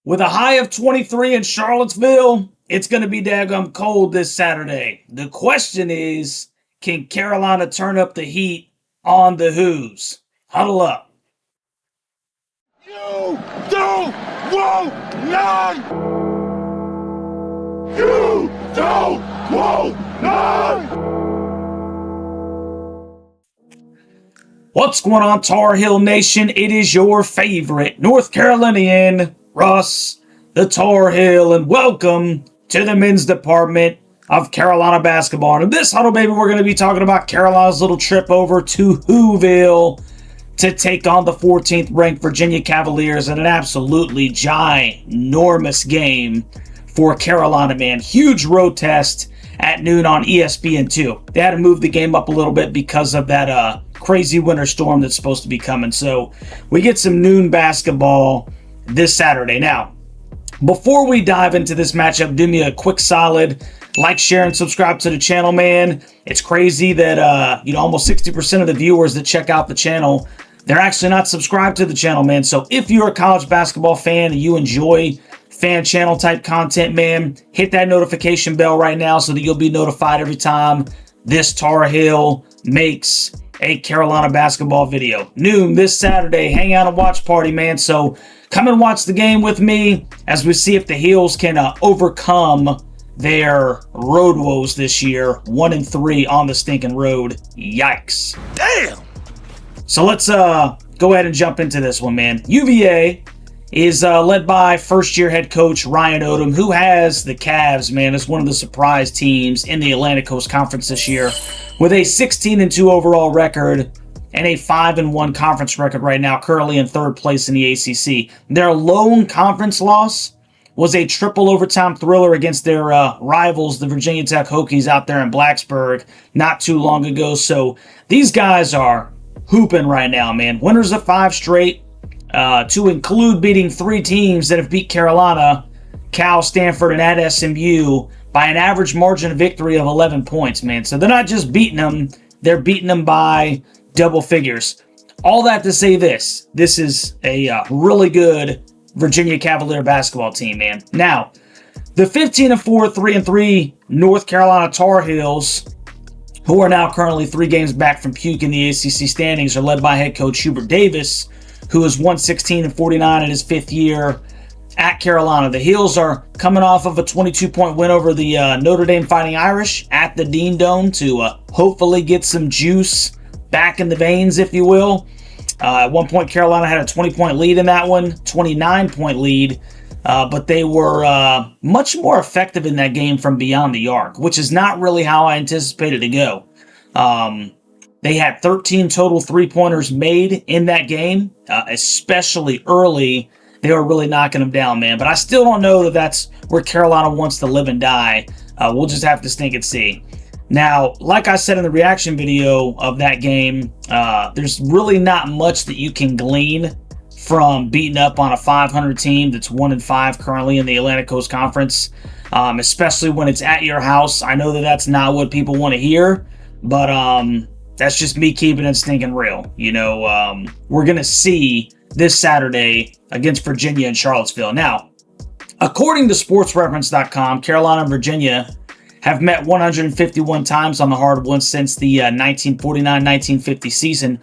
With a high of 23 in Charlottesville, it's going to be daggum cold this Saturday. The question is, can Carolina turn up the heat on the Who's? Huddle up. You don't want none! You don't want none! What's going on, Tar Heel Nation? It is your favorite North Carolinian, Russ, the Tar Heel, and welcome to the men's department of Carolina basketball. And in this huddle, baby, we're going to be talking about Carolina's little trip over to Whoville to take on the 14th ranked Virginia Cavaliers in an absolutely ginormous game for Carolina, man. Huge road test at noon on ESPN2. They had to move the game up a little bit because of that crazy winter storm that's supposed to be coming. So we get some noon basketball this Saturday. Now, before we dive into this matchup, do me a quick solid. Like, share, and subscribe to the channel, man. It's crazy that, almost 60% of the viewers that check out the channel, they're actually not subscribed to the channel, man. So if you're a college basketball fan and you enjoy fan channel type content, man, hit that notification bell right now so that you'll be notified every time this Tar Heel makes a Carolina basketball video. Noon this Saturday, hang out and watch party, man. So come and watch the game with me as we see if the Heels can overcome their road woes this year. 1-3 on the stinking road. Yikes. Damn! So let's go ahead and jump into this one, man. UVA is led by first-year head coach Ryan Odom, who has the Cavs, man, as one of the surprise teams in the Atlantic Coast Conference this year, with a 16-2 overall record and a 5-1 conference record right now, currently in third place in the ACC. Their lone conference loss was a triple overtime thriller against their rivals, the Virginia Tech Hokies, out there in Blacksburg not too long ago. So these guys are hooping right now, man. Winners of 5 straight, to include beating 3 teams that have beat Carolina, Cal, Stanford, and at SMU by an average margin of victory of 11 points, man. So they're not just beating them, they're beating them by double figures. All that to say this is a really good Virginia Cavalier basketball team, man. Now, the 15-4, 3-3 North Carolina Tar Heels, who are now currently 3 games back from puke in the ACC standings, are led by head coach Hubert Davis, who is 116-49 in his 5th year at Carolina. The Heels are coming off of a 22-point win over the Notre Dame Fighting Irish at the Dean Dome to hopefully get some juice back in the veins, if you will. At one point, Carolina had a 20-point lead in that one, 29-point lead, but they were much more effective in that game from beyond the arc, which is not really how I anticipated to go. They had 13 total three-pointers made in that game, especially early. They were really knocking them down, man. But I still don't know that that's where Carolina wants to live and die. We'll just have to stink and see. Now, like I said in the reaction video of that game, there's really not much that you can glean from beating up on a 500 team that's 1-5 currently in the Atlantic Coast Conference, especially when it's at your house. I know that that's not what people want to hear, but that's just me keeping it stinking real. We're going to see this Saturday against Virginia and Charlottesville. Now, according to sportsreference.com, Carolina and Virginia have met 151 times on the hardwood since the 1949-1950 season,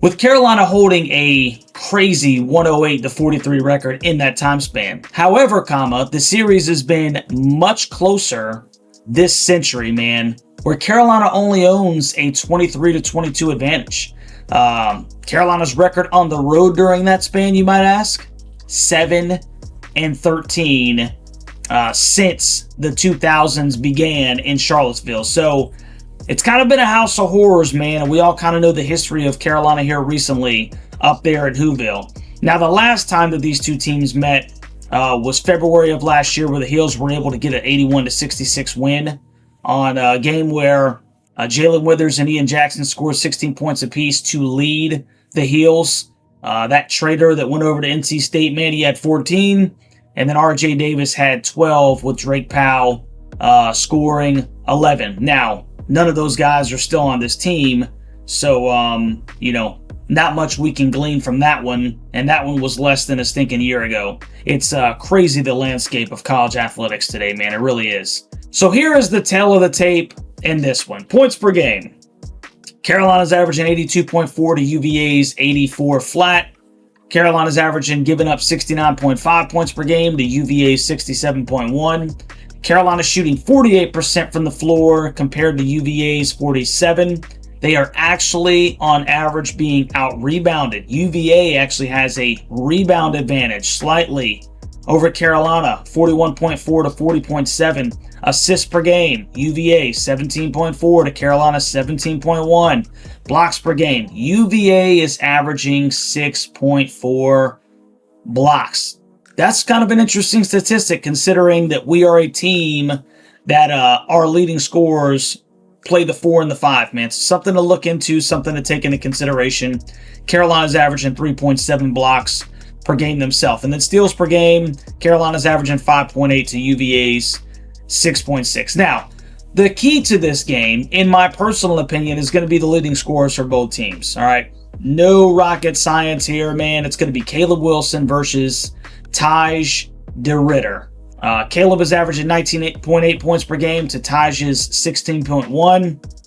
with Carolina holding a crazy 108-43 record in that time span. However, the series has been much closer this century, man, where Carolina only owns a 23-22 advantage. Carolina's record on the road during that span, you might ask, 7-13 since the 2000s began in Charlottesville. So it's kind of been a house of horrors, man, and we all kind of know the history of Carolina here recently up there at Whoville. Now, the last time that these two teams met was February of last year, where the Heels were able to get an 81-66 win on a game where Jalen Withers and Ian Jackson scored 16 points apiece to lead the Heels. That traitor that went over to NC State, man, he had 14. And then RJ Davis had 12 with Drake Powell scoring 11. Now, none of those guys are still on this team. So, not much we can glean from that one, and that one was less than a stinking year ago. It's crazy, the landscape of college athletics today, man. It really is. So here is the tail of the tape in this one. Points per game. Carolina's averaging 82.4 to UVA's 84 flat. Carolina's averaging giving up 69.5 points per game to UVA's 67.1. Carolina's shooting 48% from the floor compared to UVA's 47. They are actually, on average, being out-rebounded. UVA actually has a rebound advantage slightly over Carolina, 41.4 to 40.7. Assists per game, UVA 17.4 to Carolina 17.1. Blocks per game, UVA is averaging 6.4 blocks. That's kind of an interesting statistic considering that we are a team that our leading scorers play the 4 and the 5, man. So something to look into, something to take into consideration. Carolina's averaging 3.7 blocks per game themselves. And then steals per game, Carolina's averaging 5.8 to UVA's 6.6. Now, the key to this game, in my personal opinion, is going to be the leading scorers for both teams. All right. No rocket science here, man. It's going to be Caleb Wilson versus Taj DeRitter. Caleb is averaging 19.8 points per game to Taj's 16.1.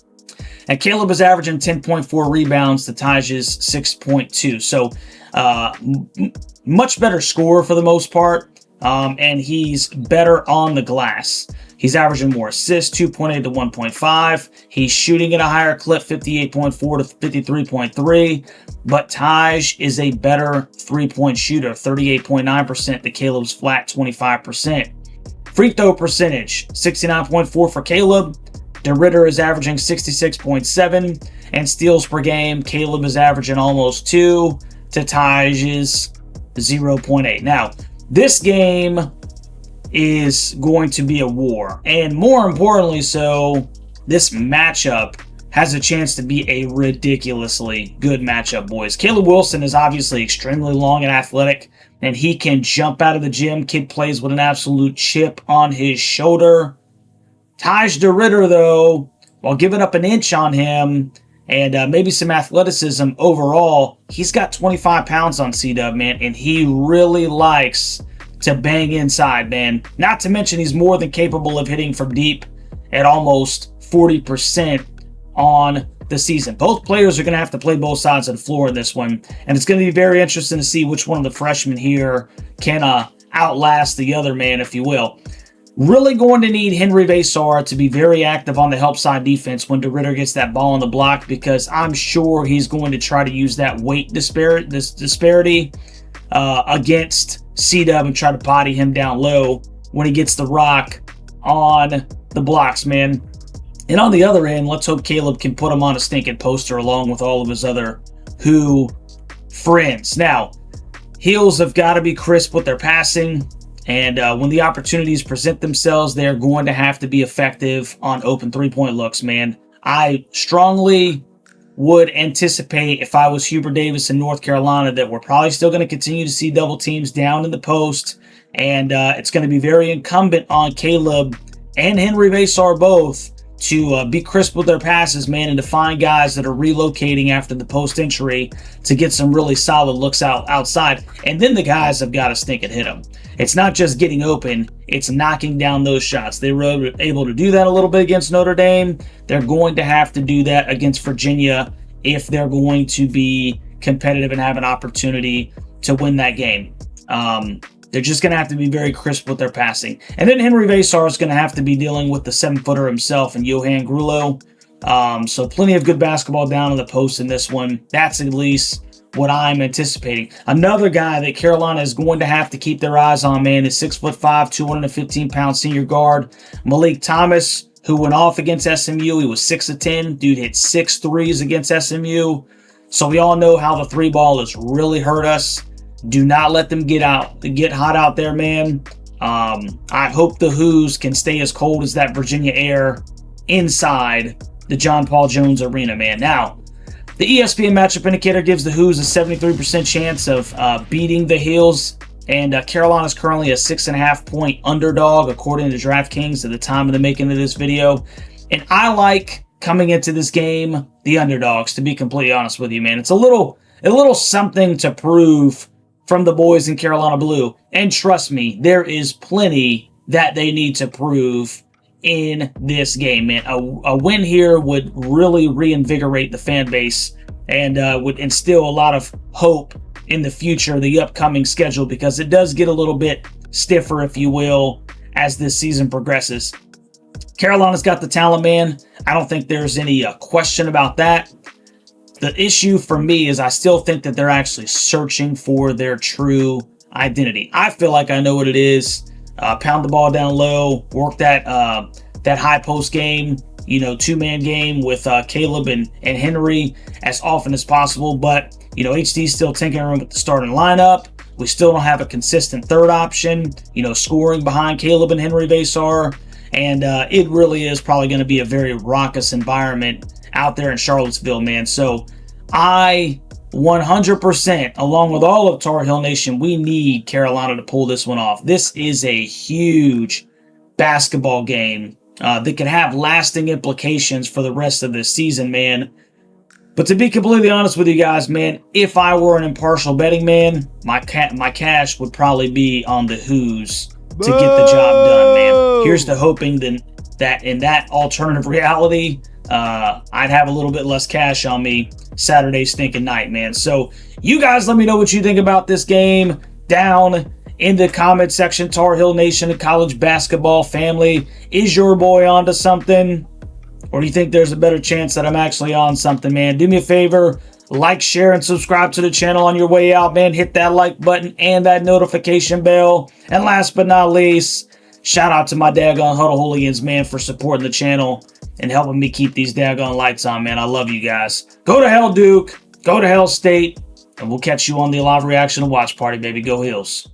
And Caleb is averaging 10.4 rebounds to Taj's 6.2. So much better scorer for the most part. And he's better on the glass. He's averaging more assists, 2.8 to 1.5. He's shooting at a higher clip, 58.4 to 53.3. But Taj is a better three-point shooter, 38.9% to Caleb's flat 25%. Free throw percentage, 69.4 for Caleb. DeRitter is averaging 66.7. And steals per game, Caleb is averaging almost 2 to Taj's 0.8. Now, this game is going to be a war. And more importantly so, this matchup has a chance to be a ridiculously good matchup, boys. Caleb Wilson is obviously extremely long and athletic, and he can jump out of the gym. Kid plays with an absolute chip on his shoulder. Taj DeRitter, though, while giving up an inch on him and maybe some athleticism overall, he's got 25 pounds on C-Dub, man, and he really likes to bang inside, man. Not to mention he's more than capable of hitting from deep at almost 40% on the season. Both players are going to have to play both sides of the floor in this one, and it's going to be very interesting to see which one of the freshmen here can outlast the other, man, if you will. Really going to need Henry Vasar to be very active on the help side defense when DeRitter gets that ball on the block, because I'm sure he's going to try to use that weight disparity against C-Dub and try to body him down low when he gets the rock on the blocks, man. And on the other end, let's hope Caleb can put him on a stinking poster along with all of his other Who friends. Now, Heels have got to be crisp with their passing. And when the opportunities present themselves, they're going to have to be effective on open three-point looks, man. I strongly would anticipate, if I was Hubert Davis in North Carolina, that we're probably still going to continue to see double teams down in the post. And it's going to be very incumbent on Caleb and Henry Vasar both to be crisp with their passes, man, and to find guys that are relocating after the post entry to get some really solid looks outside. And then the guys have got to stink and hit them. It's not just getting open, it's knocking down those shots. They were able to do that a little bit against Notre Dame. They're going to have to do that against Virginia if they're going to be competitive and have an opportunity to win that game. They're just going to have to be very crisp with their passing. And then Henry Vasar is going to have to be dealing with the 7-footer himself and Johan Grulo. So plenty of good basketball down in the post in this one. That's at least what I'm anticipating. Another guy that Carolina is going to have to keep their eyes on, man, is 6'5", 215-pound senior guard Malik Thomas, who went off against SMU. He was 6 of 10. Dude hit 6 threes against SMU. So we all know how the three ball has really hurt us. Do not let them get hot out there, man. I hope the Who's can stay as cold as that Virginia air inside the John Paul Jones Arena, man. Now, the ESPN matchup indicator gives the Who's a 73% chance of beating the Heels, and Carolina's currently a 6.5-point underdog according to DraftKings at the time of the making of this video. And I like, coming into this game, the underdogs, to be completely honest with you, man. It's a little a little something to prove from the boys in Carolina Blue. And trust me, there is plenty that they need to prove in this game, man. A win here would really reinvigorate the fan base and would instill a lot of hope in the future, the upcoming schedule, because it does get a little bit stiffer, if you will, as this season progresses. Carolina's got the talent, man. I don't think there's any question about that. The issue for me is I still think that they're actually searching for their true identity. I feel like I know what it is. Pound the ball down low, work that high post game, two-man game with Caleb and Henry as often as possible. But, HD's still tinkering with the starting lineup. We still don't have a consistent third option, scoring behind Caleb and Henry Vasar. And it really is probably going to be a very raucous environment out there in Charlottesville, man. So I 100%, along with all of Tar Heel Nation, we need Carolina to pull this one off. This is a huge basketball game that could have lasting implications for the rest of this season, man. But to be completely honest with you guys, man, if I were an impartial betting man, my cash would probably be on the Who's to get the job done, man. Here's to hoping that in that alternative reality, I'd have a little bit less cash on me Saturday stinking night, man. So you guys let me know what you think about this game down in the comment section. Tar Heel Nation and college basketball family, is your boy onto something? Or do you think there's a better chance that I'm actually on something, man? Do me a favor, like, share, and subscribe to the channel on your way out, man. Hit that like button and that notification bell. And last but not least, shout out to my daggone Huddle Hooligans, man, for supporting the channel and helping me keep these daggone lights on, man. I love you guys. Go to hell, Duke. Go to hell, State. And we'll catch you on the live reaction and watch party, baby. Go Heels.